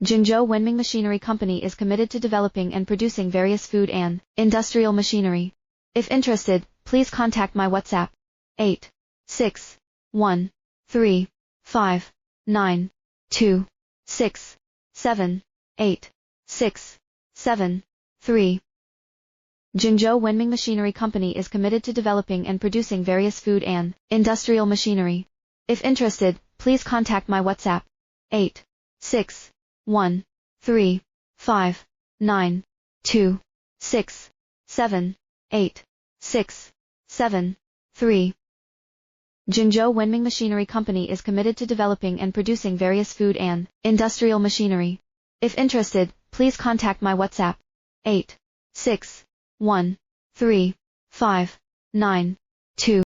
Zhengzhou Wenming Machinery Company is committed to developing and producing various food and industrial machinery. If interested, please contact my WhatsApp 8613592678673. Zhengzhou Wenming Machinery Company is committed to developing and producing various food and industrial machinery. If interested, please contact my WhatsApp 8613592678673. Zhengzhou Wenming Machinery Company is committed to developing and producing various food and industrial machinery. If interested, please contact my WhatsApp 8613592